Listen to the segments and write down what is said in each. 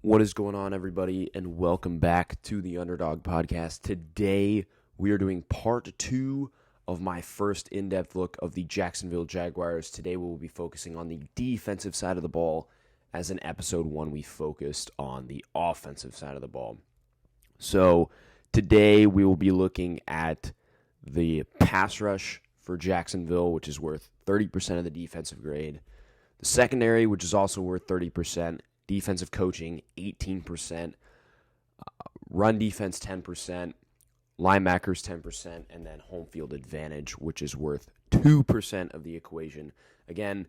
What is going on, everybody, and welcome back to the Underdog Podcast. Today, we are doing part 2 of my first in-depth look of the Jacksonville Jaguars. Today, we will be focusing on the defensive side of the ball, as in episode 1, we focused on the offensive side of the ball. So, today, we will be looking at the pass rush for Jacksonville, which is worth 30% of the defensive grade. The secondary, which is also worth 30%. Defensive coaching, 18%. Run defense, 10%. Linebackers, 10%. And then home field advantage, which is worth 2% of the equation. Again,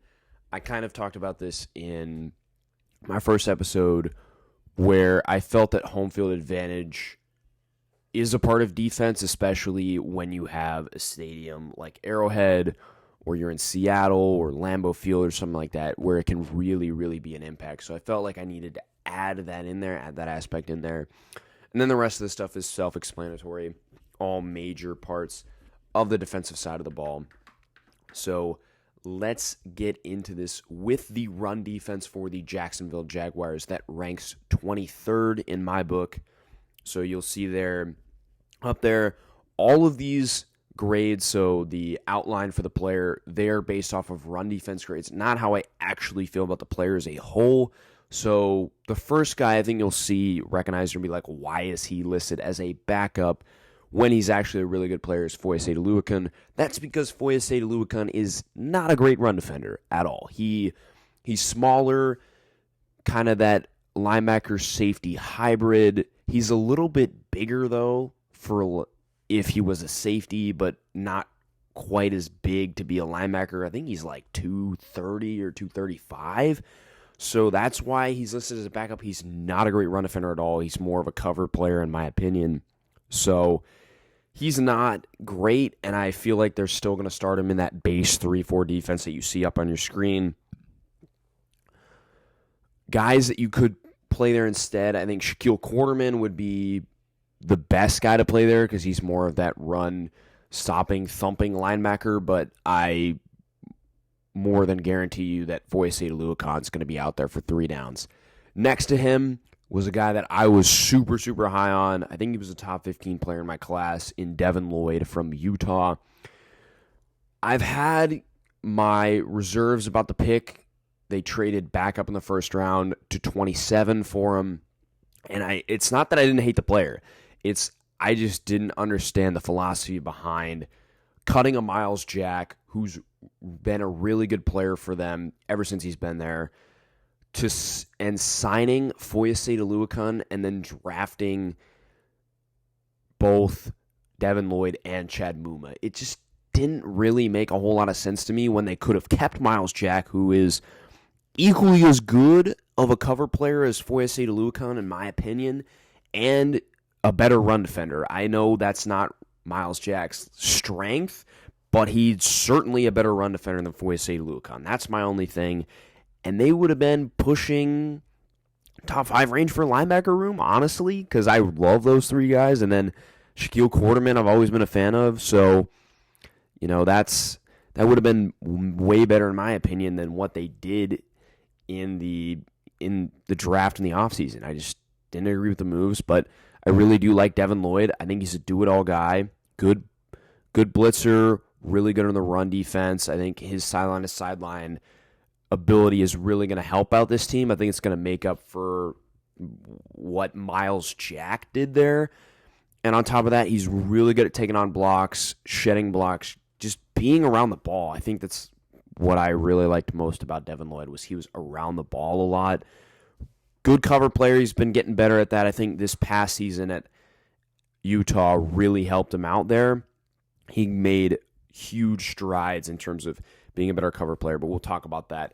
I kind of talked about this in my first episode where I felt that home field advantage is a part of defense, especially when you have a stadium like Arrowhead or you're in Seattle or Lambeau Field or something like that, where it can really, really be an impact. So I felt like I needed to add that in there, add that aspect in there. And then the rest of the stuff is self-explanatory, all major parts of the defensive side of the ball. So let's get into this with the run defense for the Jacksonville Jaguars that ranks 23rd in my book. So you'll see there, up there, all of these grades, so the outline for the player, they're based off of run defense grades, not how I actually feel about the player as a whole. So the first guy I think you'll see recognized and be like, why is he listed as a backup when he's actually a really good player is Foyesade Oluokun. That's because Foyesade Oluokun is not a great run defender at all. He's smaller, kind of that linebacker safety hybrid. He's a little bit bigger though for if he was a safety, but not quite as big to be a linebacker. I think he's like 230 or 235. So that's why he's listed as a backup. He's not a great run defender at all. He's more of a cover player in my opinion. So he's not great, and I feel like they're still going to start him in that base 3-4 defense that you see up on your screen. Guys that you could play there instead, I think Shaquille Quarterman would be the best guy to play there because he's more of that run, stopping, thumping linebacker, but I more than guarantee you that Foyesade Oluokun is going to be out there for 3 downs. Next to him was a guy that I was super, super high on. I think he was a top 15 player in my class in Devin Lloyd from Utah. I've had my reserves about the pick. They traded back up in the first round to 27 for him. And it's not that I didn't hate the player. I just didn't understand the philosophy behind cutting a Myles Jack, who's been a really good player for them ever since he's been there, and signing Foyesade Oluokun and then drafting both Devin Lloyd and Chad Muma. It just didn't really make a whole lot of sense to me when they could have kept Myles Jack, who is equally as good of a cover player as Foyesade Oluokun, in my opinion, and a better run defender. I know that's not Myles Jack's strength, but he's certainly a better run defender than Foyesade Oluokun. That's my only thing. And they would have been pushing top 5 range for linebacker room, honestly, because I love those 3 guys. And then Shaquille Quarterman I've always been a fan of. So, that would have been way better, in my opinion, than what they did in the draft in the offseason. I just didn't agree with the moves, but I really do like Devin Lloyd. I think he's a do-it-all guy. Good blitzer, really good on the run defense. I think his sideline-to-sideline ability is really going to help out this team. I think it's going to make up for what Myles Jack did there. And on top of that, he's really good at taking on blocks, shedding blocks, just being around the ball. I think that's what I really liked most about Devin Lloyd was he was around the ball a lot. Good cover player. He's been getting better at that. I think this past season at Utah really helped him out there. He made huge strides in terms of being a better cover player, but we'll talk about that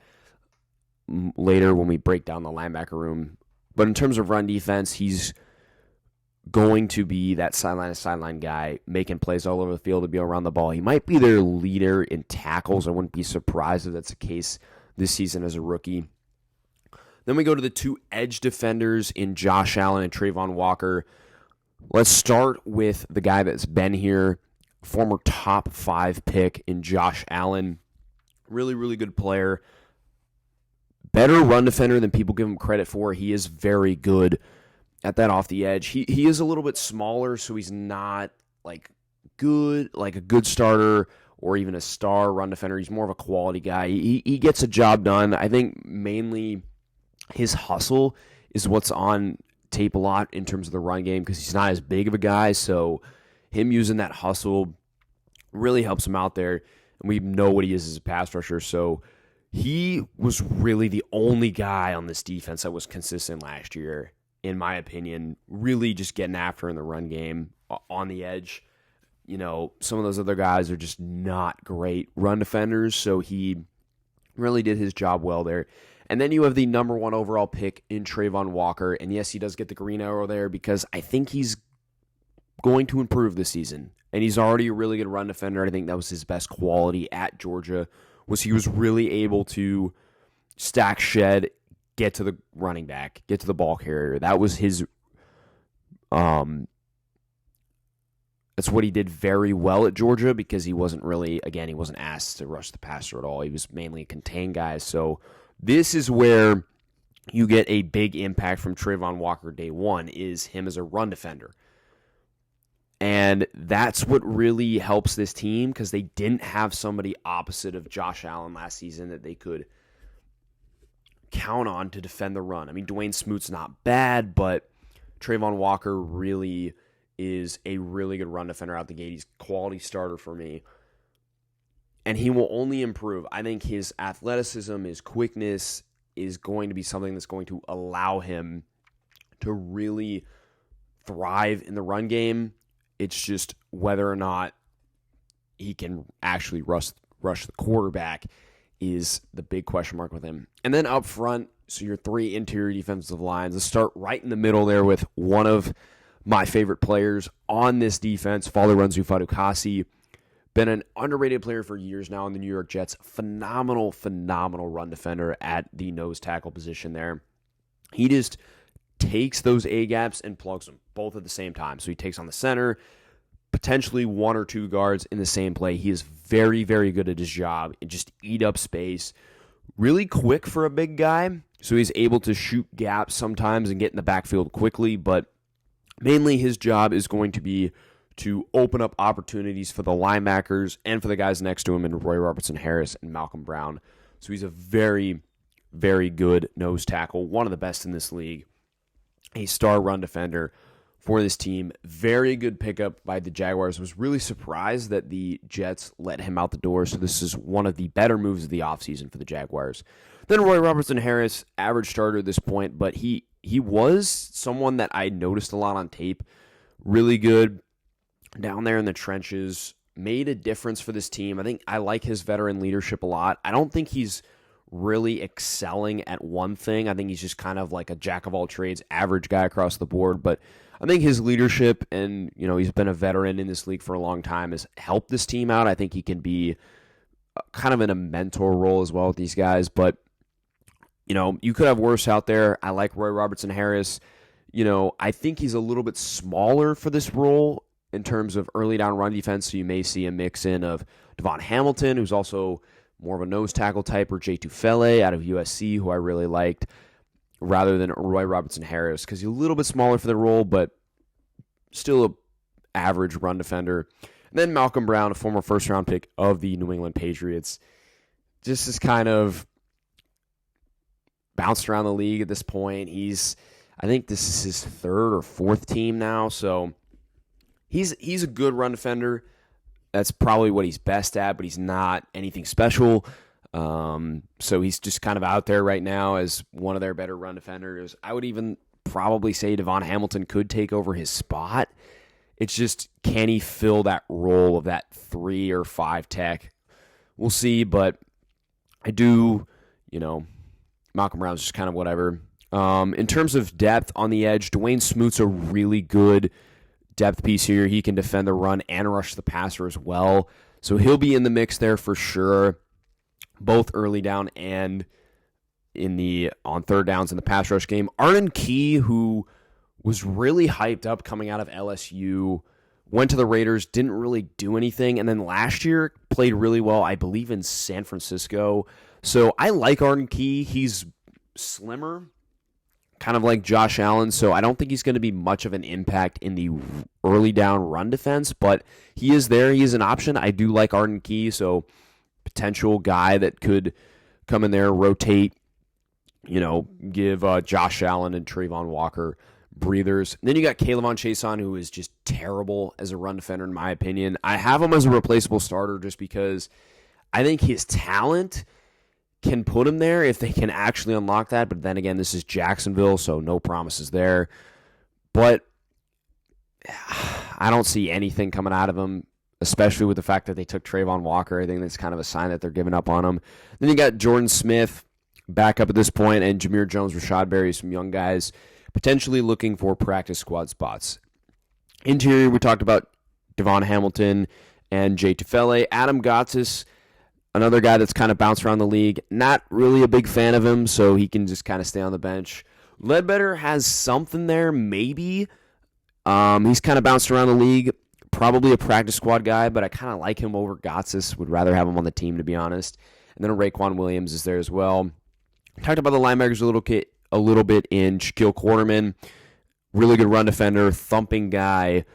later when we break down the linebacker room. But in terms of run defense, he's going to be that sideline-to-sideline guy, making plays all over the field to be around the ball. He might be their leader in tackles. I wouldn't be surprised if that's the case this season as a rookie. Then we go to the 2 edge defenders in Josh Allen and Trayvon Walker. Let's start with the guy that's been here, former top 5 pick in Josh Allen. Really, really good player. better run defender than people give him credit for. He is very good at that off the edge. He is a little bit smaller, so he's not like a good starter or even a star run defender. He's more of a quality guy. He gets a job done. I think mainly his hustle is what's on tape a lot in terms of the run game because he's not as big of a guy, so him using that hustle really helps him out there, and we know what he is as a pass rusher, so he was really the only guy on this defense that was consistent last year, in my opinion, really just getting after in the run game on the edge. You know, some of those other guys are just not great run defenders, so he really did his job well there. And then you have the number 1 overall pick in Trayvon Walker, and yes, he does get the green arrow there because I think he's going to improve this season, and he's already a really good run defender. I think that was his best quality at Georgia, was he was really able to stack shed, get to the running back, get to the ball carrier. That was his that's what he did very well at Georgia because he wasn't asked to rush the passer at all. He was mainly a contained guy. So this is where you get a big impact from Trayvon Walker day one, is him as a run defender. And that's what really helps this team because they didn't have somebody opposite of Josh Allen last season that they could count on to defend the run. I mean, Dwayne Smoot's not bad, but Trayvon Walker really is a really good run defender out the gate. He's a quality starter for me. And he will only improve. I think his athleticism, his quickness is going to be something that's going to allow him to really thrive in the run game. It's just whether or not he can actually rush the quarterback is the big question mark with him. And then up front, so your 3 interior defensive lines. Let's start right in the middle there with one of my favorite players on this defense, Faluranzu Fadukasi. Been an underrated player for years now in the New York Jets. Phenomenal run defender at the nose tackle position there. He just takes those A-gaps and plugs them both at the same time. So he takes on the center, potentially 1 or 2 guards in the same play. He is very, very good at his job and just eat up space. Really quick for a big guy, so he's able to shoot gaps sometimes and get in the backfield quickly, but mainly his job is going to be to open up opportunities for the linebackers and for the guys next to him in Roy Robertson Harris and Malcolm Brown. So he's a very, very good nose tackle, one of the best in this league, a star run defender for this team. Very good pickup by the Jaguars. Was really surprised that the Jets let him out the door, so this is one of the better moves of the offseason for the Jaguars. Then Roy Robertson Harris, average starter at this point, but he was someone that I noticed a lot on tape. Really good down there in the trenches, made a difference for this team. I think I like his veteran leadership a lot. I don't think he's really excelling at one thing. I think he's just kind of like a jack of all trades, average guy across the board, but I think his leadership and, he's been a veteran in this league for a long time has helped this team out. I think he can be kind of in a mentor role as well with these guys, but you could have worse out there. I like Roy Robertson Harris. I think he's a little bit smaller for this role in terms of early down run defense, so you may see a mix in of Devon Hamilton, who's also more of a nose tackle type, or Jay Tufele out of USC, who I really liked, rather than Roy Robertson Harris, because he's a little bit smaller for the role, but still an average run defender. And then Malcolm Brown, a former first-round pick of the New England Patriots, just is kind of bounced around the league at this point. I think this is his 3rd or 4th team now, so he's a good run defender. That's probably what he's best at, but he's not anything special. So he's just kind of out there right now as one of their better run defenders. I would even probably say Devon Hamilton could take over his spot. It's just, can he fill that role of that 3 or 5 tech? We'll see, but I do, Malcolm Brown's just kind of whatever. In terms of depth on the edge, Dwayne Smoot's a really good depth piece here. He can defend the run and rush the passer as well. So he'll be in the mix there for sure, both early down and on third downs in the pass rush game. Arden Key, who was really hyped up coming out of LSU, went to the Raiders, didn't really do anything, and then last year played really well, I believe, in San Francisco. So I like Arden Key. He's slimmer, kind of like Josh Allen, so I don't think he's going to be much of an impact in the early down run defense, but he is there. He is an option. I do like Arden Key, so potential guy that could come in there, rotate, give Josh Allen and Trayvon Walker breathers. And then you got K'Lavon Chaisson, who is just terrible as a run defender, in my opinion. I have him as a replaceable starter just because I think his talent can put him there if they can actually unlock that. But then again, this is Jacksonville, so no promises there. But I don't see anything coming out of him, especially with the fact that they took Trayvon Walker. I think that's kind of a sign that they're giving up on him. Then you got Jordan Smith back up at this point, and Jameer Jones, Rashad Berry, some young guys potentially looking for practice squad spots. Interior, we talked about Devon Hamilton and Jay Tufele. Adam Gotsis, another guy that's kind of bounced around the league. Not really a big fan of him, so he can just kind of stay on the bench. Ledbetter has something there, maybe. He's kind of bounced around the league. Probably a practice squad guy, but I kind of like him over Gotsis. Would rather have him on the team, to be honest. And then Raekwon Williams is there as well. Talked about the linebackers a little bit in Shaquille Quarterman. Really good run defender, thumping guy.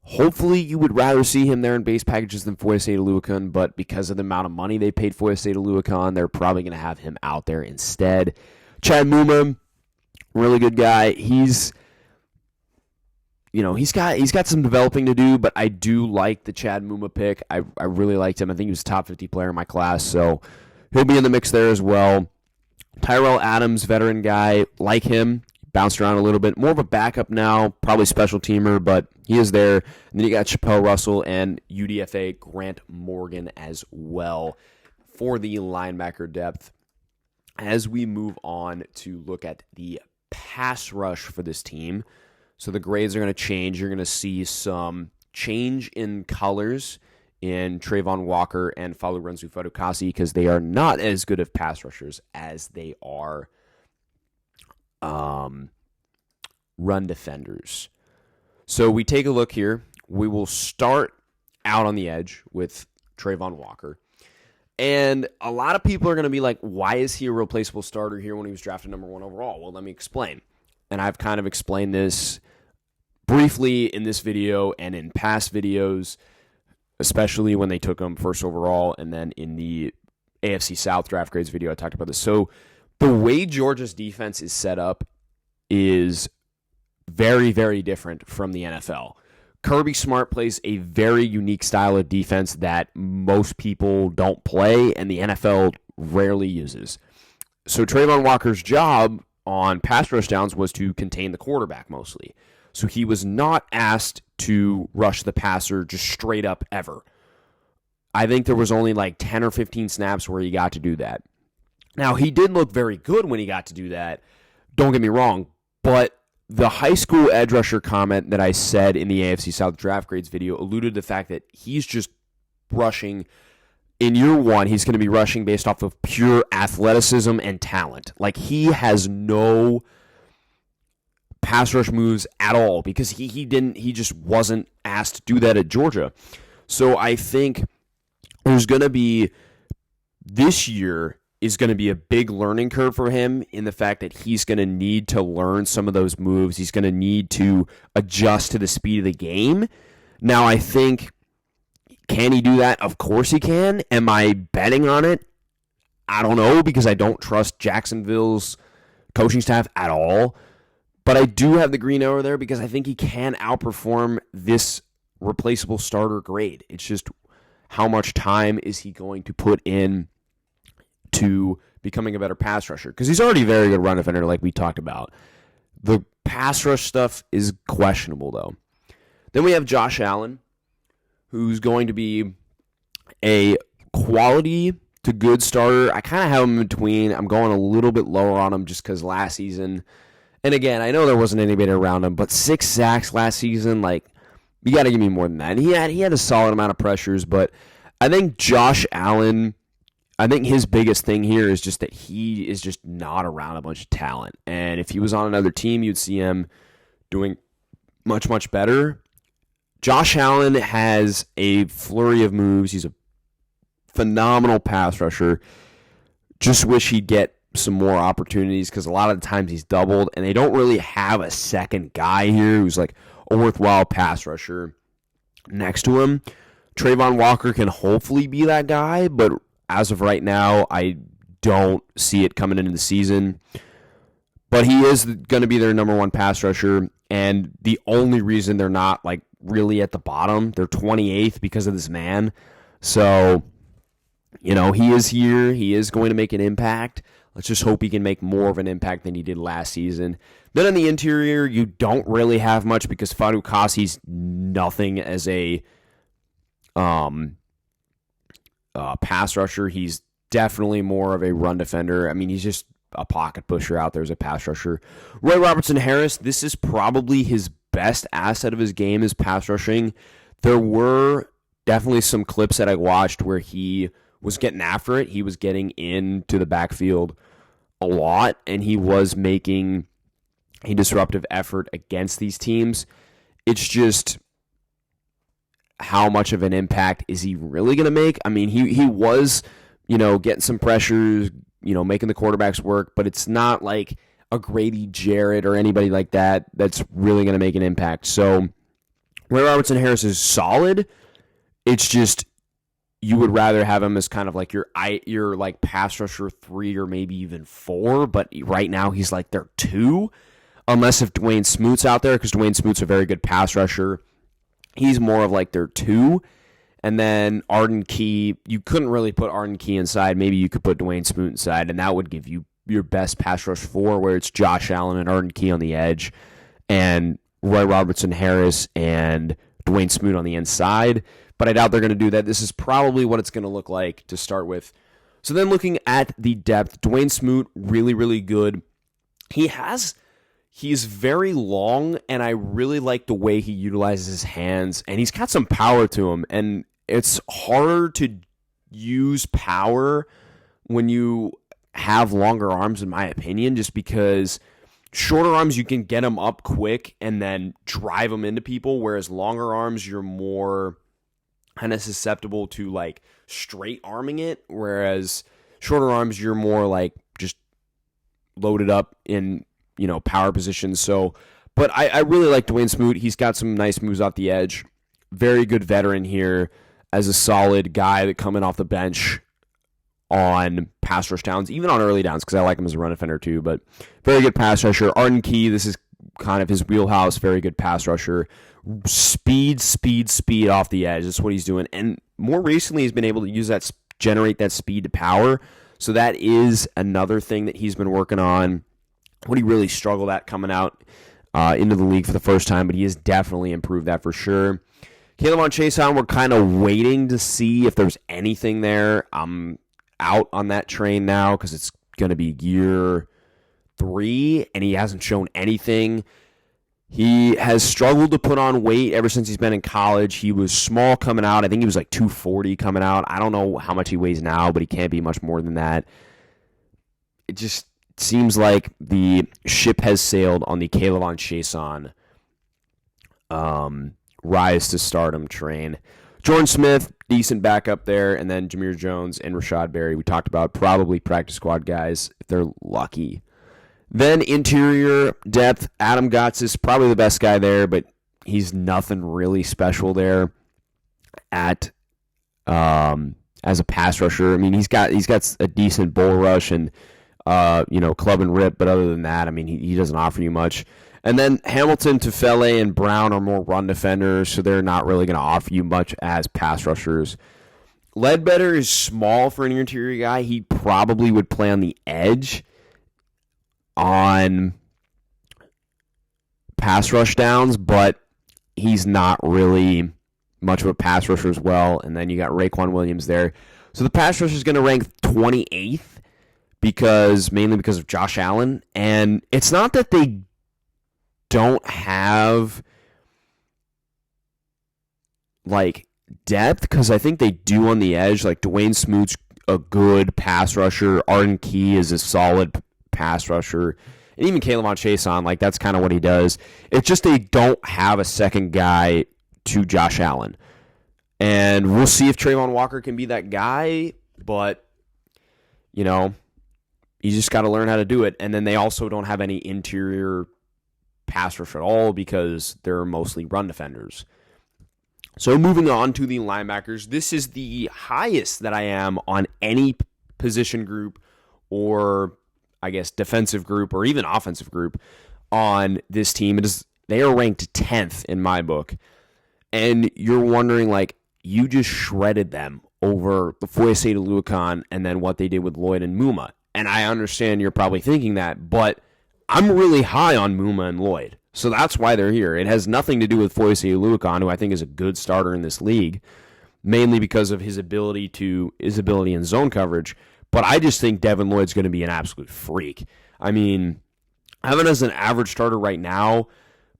Hopefully you would rather see him there in base packages than Foyesade Oluokun, but because of the amount of money they paid Foyesade Oluokun, they're probably going to have him out there instead. Chad Muma, really good guy. He's got some developing to do, but I do like the Chad Muma pick. I really liked him. I think he was a top 50 player in my class, so he'll be in the mix there as well. Tyrell Adams, veteran guy, like him. Bounced around a little bit. More of a backup now, probably special teamer, but he is there. And then you got Chappelle Russell and UDFA Grant Morgan as well for the linebacker depth. As we move on to look at the pass rush for this team, so the grades are going to change. You're going to see some change in colors in Trayvon Walker and Falurenzu Fadukasi because they are not as good of pass rushers as they are run defenders. So we take a look here. We will start out on the edge with Trayvon Walker. And a lot of people are going to be like, why is he a replaceable starter here when he was drafted number 1 overall? Well, let me explain. And I've kind of explained this briefly in this video and in past videos, especially when they took him first overall, and then in the AFC South draft grades video, I talked about this. So the way Georgia's defense is set up is very, very different from the NFL. Kirby Smart plays a very unique style of defense that most people don't play, and the NFL rarely uses. So Trayvon Walker's job on pass rush downs was to contain the quarterback mostly. So he was not asked to rush the passer just straight up ever. I think there was only like 10 or 15 snaps where he got to do that. Now, he did look very good when he got to do that. Don't get me wrong, but the high school edge rusher comment that I said in the AFC South draft grades video alluded to the fact that he's just rushing. In year 1, he's going to be rushing based off of pure athleticism and talent. Like, he has no pass rush moves at all because he just wasn't asked to do that at Georgia. So I think there's going to be, this year is going to be a big learning curve for him in the fact that he's going to need to learn some of those moves. He's going to need to adjust to the speed of the game. Now, I think, can he do that? Of course he can. Am I betting on it? I don't know because I don't trust Jacksonville's coaching staff at all. But I do have the green arrow there because I think he can outperform this replaceable starter grade. It's just how much time is he going to put in to becoming a better pass rusher? Because he's already a very good run defender like we talked about. The pass rush stuff is questionable, though. Then we have Josh Allen, who's going to be a quality to good starter. I kind of have him in between. I'm going a little bit lower on him just because last season, and again, I know there wasn't anybody around him, but 6 sacks last season, like, you got to give me more than that. And he had a solid amount of pressures, but I think Josh Allen, I think his biggest thing here is just that he is just not around a bunch of talent. And if he was on another team, you'd see him doing much, much better. Josh Allen has a flurry of moves. He's a phenomenal pass rusher. Just wish he'd get some more opportunities because a lot of the times he's doubled, and they don't really have a second guy here who's like a worthwhile pass rusher next to him. Trayvon Walker can hopefully be that guy, but as of right now, I don't see it coming into the season. But he is going to be their number one pass rusher, and the only reason they're not like really at the bottom, they're 28th because of this man. So, he is here. He is going to make an impact. Let's just hope he can make more of an impact than he did last season. Then on the interior, you don't really have much because Fadu Kasi's nothing as a pass rusher. He's definitely more of a run defender. I mean, he's just a pocket pusher out there as a pass rusher. Roy Robertson Harris, this is probably his best asset of his game is pass rushing. There were definitely some clips that I watched where he was getting after it. He was getting into the backfield a lot, and he was making a disruptive effort against these teams. It's just how much of an impact is he really going to make? I mean, he was, getting some pressures, making the quarterbacks work, but it's not like a Grady Jarrett or anybody like that that's really going to make an impact. So Roy Robertson Harris is solid. It's just you would rather have him as kind of like your like pass rusher 3 or maybe even 4, but right now he's like their 2, unless if Dwayne Smoot's out there, because Dwayne Smoot's a very good pass rusher. He's more of like their 2. And then Arden Key, you couldn't really put Arden Key inside. Maybe you could put Dwayne Smoot inside, and that would give you your best pass rush 4, where it's Josh Allen and Arden Key on the edge, and Roy Robertson Harris and Dwayne Smoot on the inside. But I doubt they're going to do that. This is probably what it's going to look like to start with. So then looking at the depth, Dwayne Smoot, really, really good. He's very long, and I really like the way he utilizes his hands, and he's got some power to him, and it's harder to use power when you have longer arms, in my opinion, just because shorter arms, you can get them up quick and then drive them into people, whereas longer arms, you're more kind of susceptible to like straight arming it, whereas shorter arms, you're more like just loaded up in power positions. So, but I really like Dwayne Smoot. He's got some nice moves off the edge. Very good veteran here as a solid guy that coming off the bench on pass rush downs, even on early downs, because I like him as a run defender too, but very good pass rusher. Arden Key, this is kind of his wheelhouse, very good pass rusher. Speed off the edge. That's what he's doing. And more recently, he's been able to use that, generate that speed to power. So that is another thing that he's been working on. What he really struggled at coming out into the league for the first time, but he has definitely improved that for sure. K'Lavon Chaisson, we're kind of waiting to see if there's anything there. I'm out on that train now because it's going to be year 3, and he hasn't shown anything. He has struggled to put on weight ever since he's been in college. He was small coming out. I think he was like 240 coming out. I don't know how much he weighs now, but he can't be much more than that. It just seems like the ship has sailed on the K'Lavon Chaisson rise to stardom train. Jordan Smith, decent backup there, and then Jameer Jones and Rashad Berry, we talked about, probably practice squad guys if they're lucky. Then interior depth, Adam Gotts is probably the best guy there, but he's nothing really special there at as a pass rusher. I mean, he's got a decent bull rush and club and rip, but other than that, I mean, he doesn't offer you much. And then Hamilton, Tufele, and Brown are more run defenders, so they're not really going to offer you much as pass rushers. Ledbetter is small for an interior guy. He probably would play on the edge on pass rush downs, but he's not really much of a pass rusher as well. And then you got Raekwon Williams there. So the pass rusher is going to rank 28th mainly because of Josh Allen. And it's not that they don't have like depth, because I think they do on the edge. Like Dwayne Smoot's a good pass rusher. Arden Key is a solid pass rusher. And even K'Lavon Chaisson, like that's kind of what he does. It's just they don't have a second guy to Josh Allen. And we'll see if Trayvon Walker can be that guy, but You just got to learn how to do it. And then they also don't have any interior pass rush at all because they're mostly run defenders. So moving on to the linebackers, this is the highest that I am on any position group or, I guess, defensive group or even offensive group on this team. They are ranked 10th in my book. And you're wondering, like, you just shredded them over the Foyesade to Luakon and then what they did with Lloyd and Muma. And I understand you're probably thinking that, but I'm really high on Muma and Lloyd. So that's why they're here. It has nothing to do with Foyesade to Luakon, who I think is a good starter in this league, mainly because of his ability in zone coverage. But I just think Devin Lloyd's going to be an absolute freak. I mean, I have him as an average starter right now,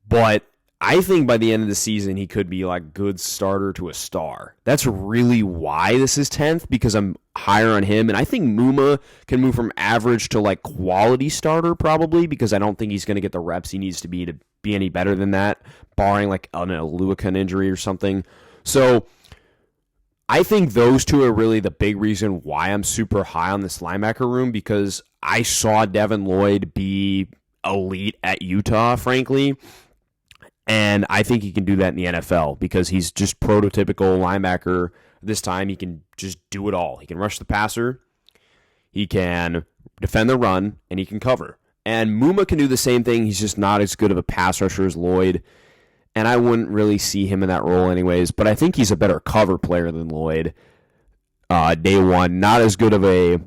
but I think by the end of the season, he could be like good starter to a star. That's really why this is 10th, because I'm higher on him. And I think Muma can move from average to like quality starter probably, because I don't think he's going to get the reps he needs to be any better than that, barring like a Luakon injury or something. So I think those two are really the big reason why I'm super high on this linebacker room, because I saw Devin Lloyd be elite at Utah, frankly. And I think he can do that in the NFL because he's just prototypical linebacker. This time he can just do it all. He can rush the passer, he can defend the run, and he can cover. And Muma can do the same thing. He's just not as good of a pass rusher as Lloyd. And I wouldn't really see him in that role anyways. But I think he's a better cover player than Lloyd. Day one, not as good of a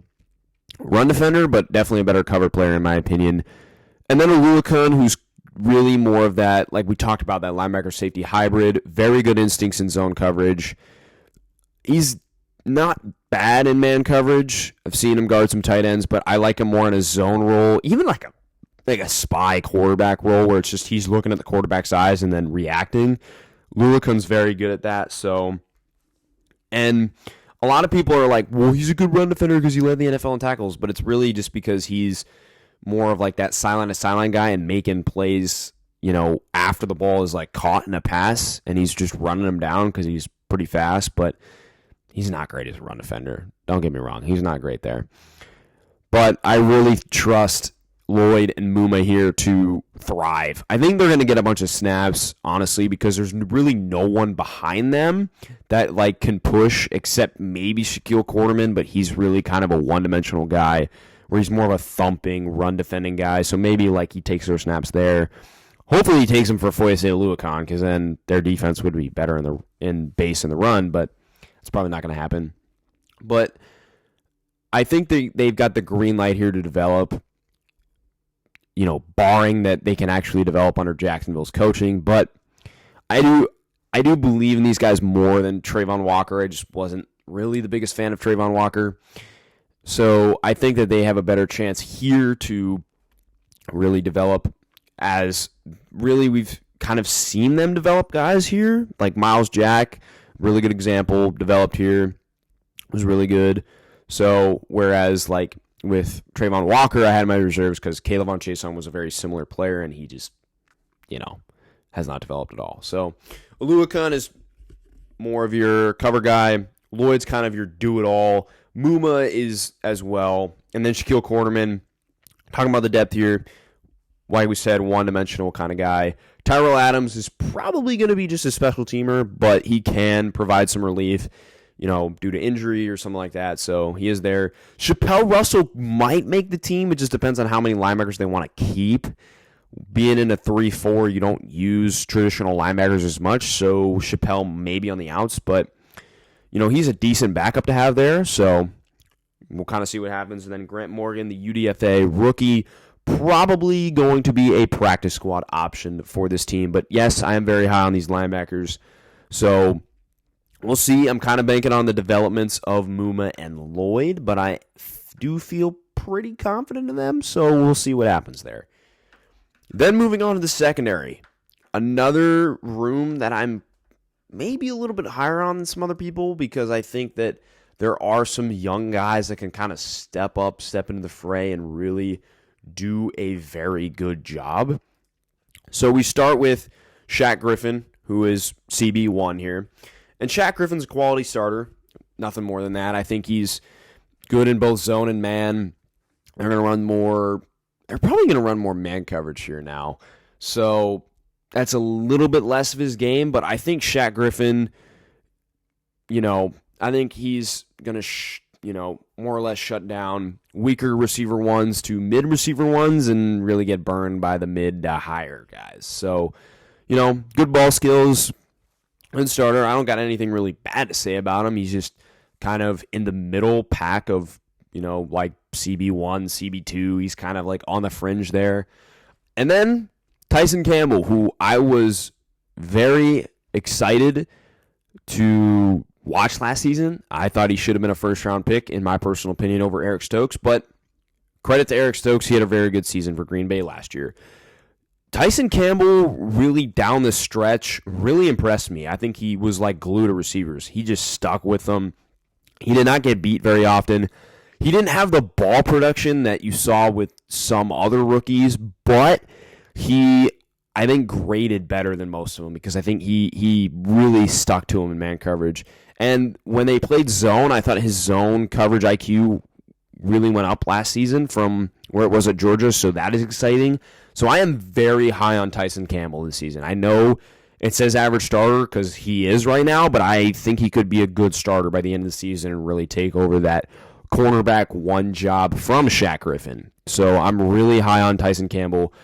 run defender, but definitely a better cover player in my opinion. And then a Luakon who's really more of that, like we talked about, that linebacker safety hybrid. Very good instincts in zone coverage. He's not bad in man coverage. I've seen him guard some tight ends, but I like him more in a zone role, even like a spy quarterback role where it's just he's looking at the quarterback's eyes and then reacting. Luakon's very good at that. So, and a lot of people are like, well, he's a good run defender because he led the NFL in tackles, but it's really just because he's more of like that sideline-to-sideline guy and making plays, after the ball is like caught in a pass and he's just running them down because he's pretty fast, but he's not great as a run defender. Don't get me wrong. He's not great there. But I really trust Lloyd and Muma here to thrive. I think they're going to get a bunch of snaps, honestly, because there's really no one behind them that like can push except maybe Shaquille Quarterman, but he's really kind of a one-dimensional guy where he's more of a thumping, run-defending guy. So maybe like he takes those snaps there. Hopefully he takes them for Foyesade to Luakon, because then their defense would be better in base in the run, but it's probably not going to happen. But I think they've got the green light here to develop, barring that they can actually develop under Jacksonville's coaching. But I do believe in these guys more than Trayvon Walker. I just wasn't really the biggest fan of Trayvon Walker. So I think that they have a better chance here to really develop, as really we've kind of seen them develop guys here. Like Miles Jack, really good example, developed here, was really good. So whereas like with Trayvon Walker, I had my reserves because Kayvon Chason was a very similar player and he just, has not developed at all. So Luakon is more of your cover guy. Lloyd's kind of your do-it-all. Muma is as well. And then Shaquille Quarterman, talking about the depth here, like we said, one-dimensional kind of guy. Tyrell Adams is probably going to be just a special teamer, but he can provide some relief, due to injury or something like that. So he is there. Chappelle Russell might make the team. It just depends on how many linebackers they want to keep. Being in a 3-4, you don't use traditional linebackers as much, so Chappelle may be on the outs, but he's a decent backup to have there, so we'll kind of see what happens. And then Grant Morgan, the UDFA rookie, probably going to be a practice squad option for this team. But yes, I am very high on these linebackers, so we'll see. I'm kind of banking on the developments of Muma and Lloyd, but I do feel pretty confident in them, so we'll see what happens there. Then moving on to the secondary, another room that I'm maybe a little bit higher on than some other people, because I think that there are some young guys that can kind of step into the fray and really do a very good job. So we start with Shaq Griffin, who is CB1 here. And Shaq Griffin's a quality starter. Nothing more than that. I think he's good in both zone and man. They're going to run more. They're probably going to run more man coverage here now. So that's a little bit less of his game, but I think Shaq Griffin, I think he's going to, more or less shut down weaker receiver ones to mid receiver ones and really get burned by the mid to higher guys. So, good ball skills, good starter. I don't got anything really bad to say about him. He's just kind of in the middle pack of, like CB1, CB2. He's kind of like on the fringe there. And then Tyson Campbell, who I was very excited to watch last season. I thought he should have been a first-round pick, in my personal opinion, over Eric Stokes. But credit to Eric Stokes, he had a very good season for Green Bay last year. Tyson Campbell really down the stretch really impressed me. I think he was like glue to receivers. He just stuck with them. He did not get beat very often. He didn't have the ball production that you saw with some other rookies, but he, I think, graded better than most of them because I think he really stuck to him in man coverage. And when they played zone, I thought his zone coverage IQ really went up last season from where it was at Georgia, so that is exciting. So I am very high on Tyson Campbell this season. I know it says average starter because he is right now, but I think he could be a good starter by the end of the season and really take over that cornerback one job from Shaq Griffin. So I'm really high on Tyson Campbell.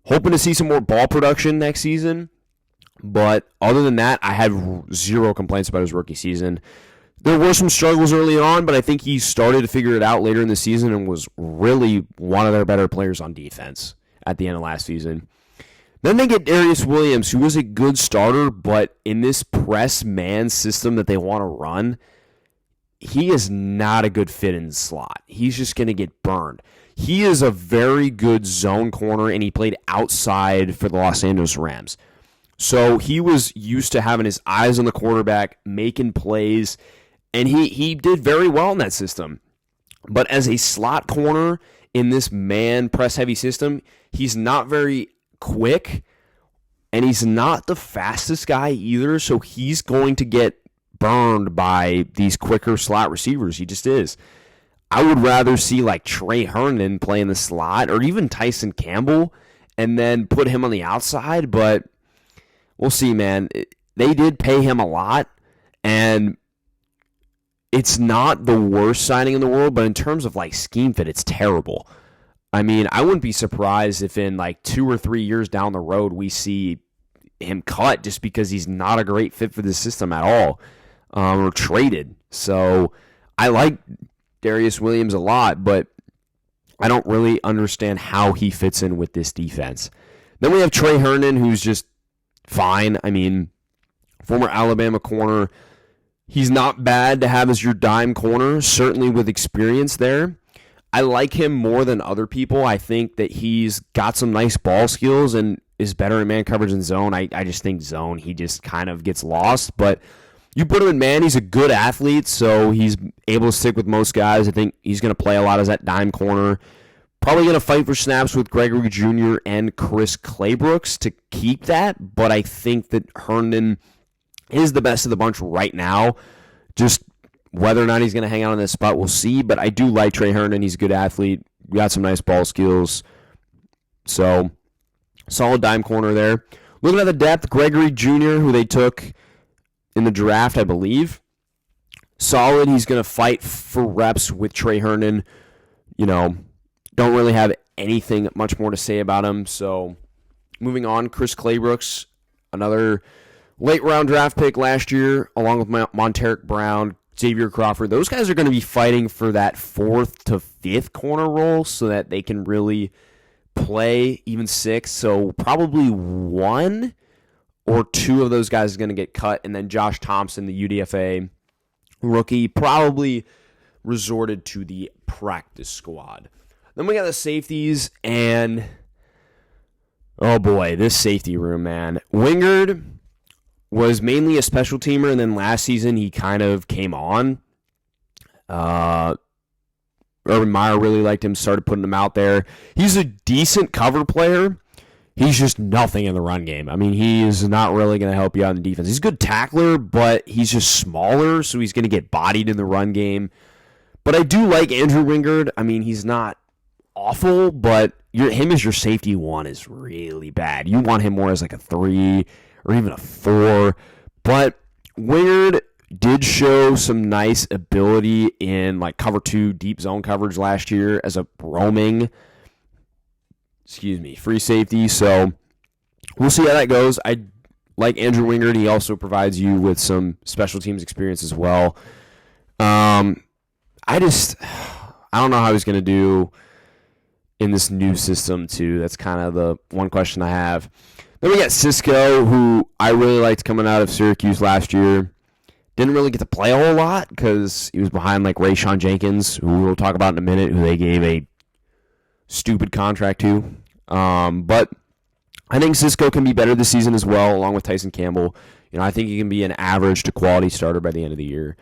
Hoping to see some more ball production next season. But other than that, I have zero complaints about his rookie season. There were some struggles early on, but I think he started to figure it out later in the season and was really one of their better players on defense at the end of last season. Then they get Darius Williams, who was a good starter, but in this press man system that they want to run, he is not a good fit in the slot. He's just going to get burned. He is a very good zone corner, and he played outside for the Los Angeles Rams. So he was used to having his eyes on the quarterback, making plays, and he did very well in that system. But as a slot corner in this man press-heavy system, he's not very quick, and he's not the fastest guy either, so he's going to get burned by these quicker slot receivers. He just is. I would rather see like Trey Herndon play in the slot or even Tyson Campbell and then put him on the outside, but we'll see, man. They did pay him a lot, and it's not the worst signing in the world, but in terms of like scheme fit, it's terrible. I mean, I wouldn't be surprised if in like 2 or 3 years down the road we see him cut just because he's not a great fit for the system at all, or traded. So I like Darius Williams a lot, but I don't really understand how he fits in with this defense. Then we have Trey Herndon, who's just fine. I mean, former Alabama corner. He's not bad to have as your dime corner, certainly with experience there. I like him more than other people. I think that he's got some nice ball skills and is better in man coverage than zone. I just think zone, he just kind of gets lost. But you put him in man, he's a good athlete, so he's able to stick with most guys. I think he's going to play a lot as that dime corner. Probably going to fight for snaps with Gregory Jr. and Chris Claybrooks to keep that, but I think that Herndon is the best of the bunch right now. Just whether or not he's going to hang out on this spot, we'll see, but I do like Trey Herndon. He's a good athlete, got some nice ball skills, so solid dime corner there. Looking at the depth, Gregory Jr., who they took in the draft, I believe, solid. He's going to fight for reps with Trey Herndon. Don't really have anything much more to say about him. So moving on, Chris Claybrooks, another late round draft pick last year, along with Monteric Brown, Xavier Crawford. Those guys are going to be fighting for that 4th to 5th corner role so that they can really play even 6. So probably 1 or 2 of those guys is going to get cut. And then Josh Thompson, the UDFA rookie, probably resorted to the practice squad. Then we got the safeties, and oh boy, this safety room, man. Wingard was mainly a special teamer, and then last season he kind of came on. Urban Meyer really liked him, started putting him out there. He's a decent cover player. He's just nothing in the run game. I mean, he is not really going to help you out in defense. He's a good tackler, but he's just smaller, so he's going to get bodied in the run game. But I do like Andrew Wingard. I mean, he's not awful, but him as your safety 1 is really bad. You want him more as like a 3 or even a 4. But Wingard did show some nice ability in like cover 2 deep zone coverage last year as a roaming free safety. So we'll see how that goes. I like Andrew Wingard. He also provides you with some special teams experience as well. I don't know how he's going to do in this new system too. That's kind of the one question I have. Then we got Cisco, who I really liked coming out of Syracuse last year. Didn't really get to play a whole lot because he was behind like Rayshawn Jenkins, who we'll talk about in a minute, who they gave a stupid contract to. But I think Cisco can be better this season as well, along with Tyson Campbell. I think he can be an average to quality starter by the end of the year.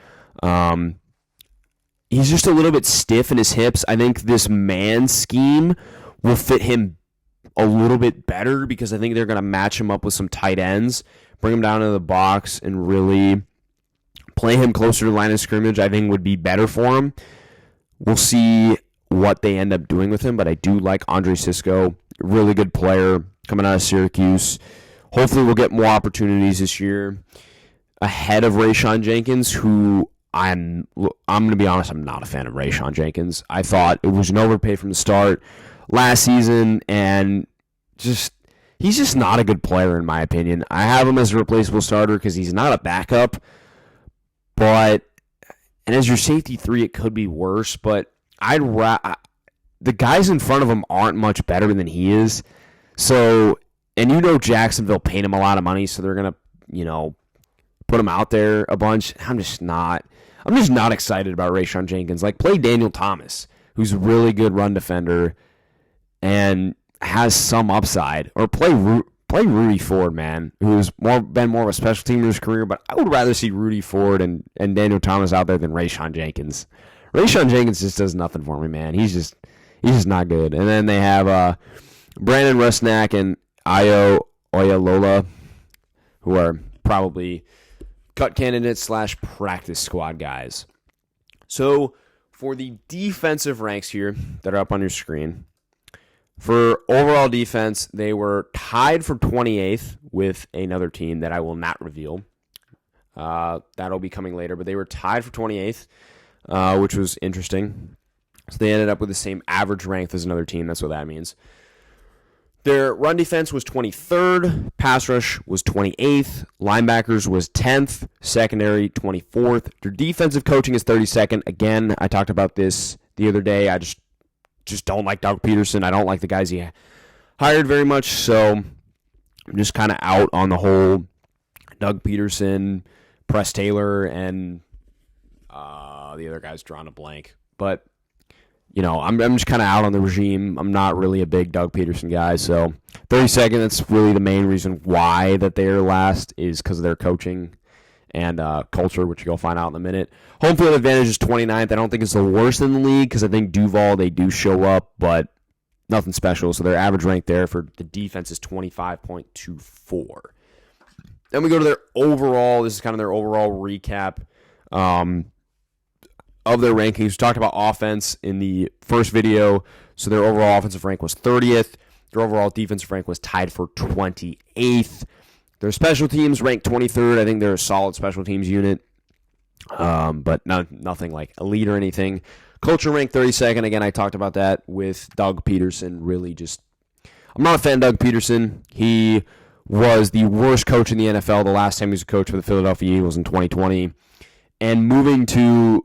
He's just a little bit stiff in his hips. I think this man scheme will fit him a little bit better because I think they're going to match him up with some tight ends, bring him down to the box, and really play him closer to the line of scrimmage. I think would be better for him. We'll see what they end up doing with him, but I do like Andre Cisco, really good player coming out of Syracuse. Hopefully we'll get more opportunities this year ahead of Rayshawn Jenkins, who I'm going to be honest, I'm not a fan of Rayshawn Jenkins. I thought it was an overpay from the start last season, and he's just not a good player in my opinion. I have him as a replaceable starter because he's not a backup, and as your safety 3, it could be worse, but the guys in front of him aren't much better than he is. So, and Jacksonville paid him a lot of money, so they're going to, put him out there a bunch. I'm just not excited about Rayshawn Jenkins. Like, play Daniel Thomas, who's a really good run defender and has some upside, or play Rudy Ford, man, who's been more of a special teamer in his career, but I would rather see Rudy Ford and Daniel Thomas out there than Rayshawn Jenkins. Rayshawn Jenkins just does nothing for me, man. He's just not good. And then they have Brandon Rusnak and Ayo Oyalola, who are probably cut candidates / practice squad guys. So for the defensive ranks here that are up on your screen, for overall defense, they were tied for 28th with another team that I will not reveal. That'll be coming later, but they were tied for 28th, which was interesting. So they ended up with the same average rank as another team. That's what that means. Their run defense was 23rd. Pass rush was 28th. Linebackers was 10th. Secondary, 24th. Their defensive coaching is 32nd. Again, I talked about this the other day. I just don't like Doug Peterson. I don't like the guys he hired very much. So I'm just kind of out on the whole Doug Peterson, Press Taylor, and the other guy's drawn a blank. But I'm just kind of out on the regime. I'm not really a big Doug Peterson guy. So 32nd, that's really the main reason why that they're last, is because of their coaching and culture, which you'll find out in a minute. Home field advantage is 29th. I don't think it's the worst in the league because I think Duval, they do show up, but nothing special. So their average rank there for the defense is 25.24. Then we go to their overall. This is kind of their overall recap of their rankings. We talked about offense in the first video. So their overall offensive rank was 30th. Their overall defensive rank was tied for 28th. Their special teams ranked 23rd. I think they're a solid special teams unit, but nothing like elite or anything. Culture ranked 32nd. Again, I talked about that with Doug Peterson. I'm not a fan of Doug Peterson. He was the worst coach in the NFL the last time he was a coach for the Philadelphia Eagles in 2020. And moving to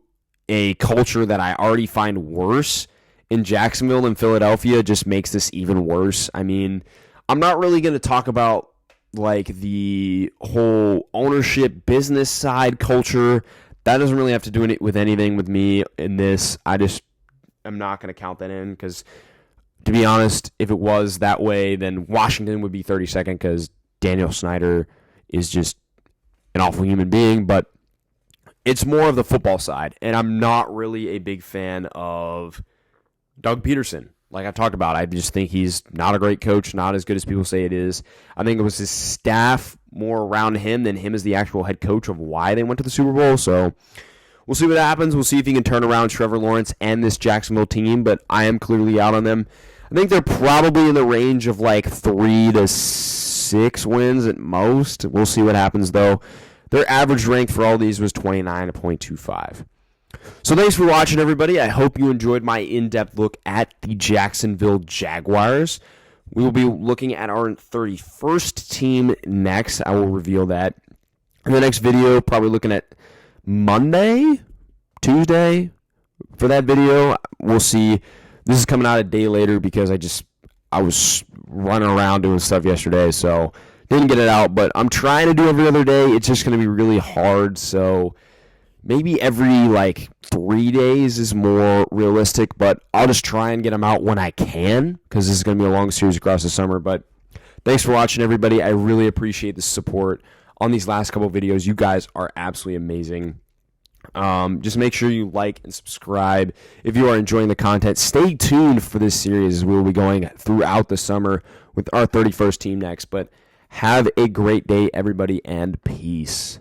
a culture that I already find worse in Jacksonville and Philadelphia just makes this even worse. I mean, I'm not really going to talk about like the whole ownership business side culture. That doesn't really have to do with anything with me in this. I'm not going to count that in because, to be honest, if it was that way, then Washington would be 32nd because Daniel Snyder is just an awful human being. But it's more of the football side, and I'm not really a big fan of Doug Peterson. Like I talked about, I just think he's not a great coach, not as good as people say it is. I think it was his staff more around him than him as the actual head coach of why they went to the Super Bowl. So we'll see what happens. We'll see if he can turn around Trevor Lawrence and this Jacksonville team, but I am clearly out on them. I think they're probably in the range of like 3 to 6 wins at most. We'll see what happens, though. Their average rank for all these was 29.25. So thanks for watching, everybody. I hope you enjoyed my in-depth look at the Jacksonville Jaguars. We will be looking at our 31st team next. I will reveal that in the next video, probably looking at Monday, Tuesday for that video. We'll see. This is coming out a day later because I was running around doing stuff yesterday, so didn't get it out. But I'm trying to do every other day. It's just going to be really hard, so maybe every 3 days is more realistic, but I'll just try and get them out when I can because this is going to be a long series across the summer. But thanks for watching, everybody. I really appreciate the support on these last couple of videos. You guys are absolutely amazing. Just make sure you like and subscribe if you are enjoying the content. Stay tuned for this series as we will be going throughout the summer with our 31st team next. But have a great day, everybody, and peace.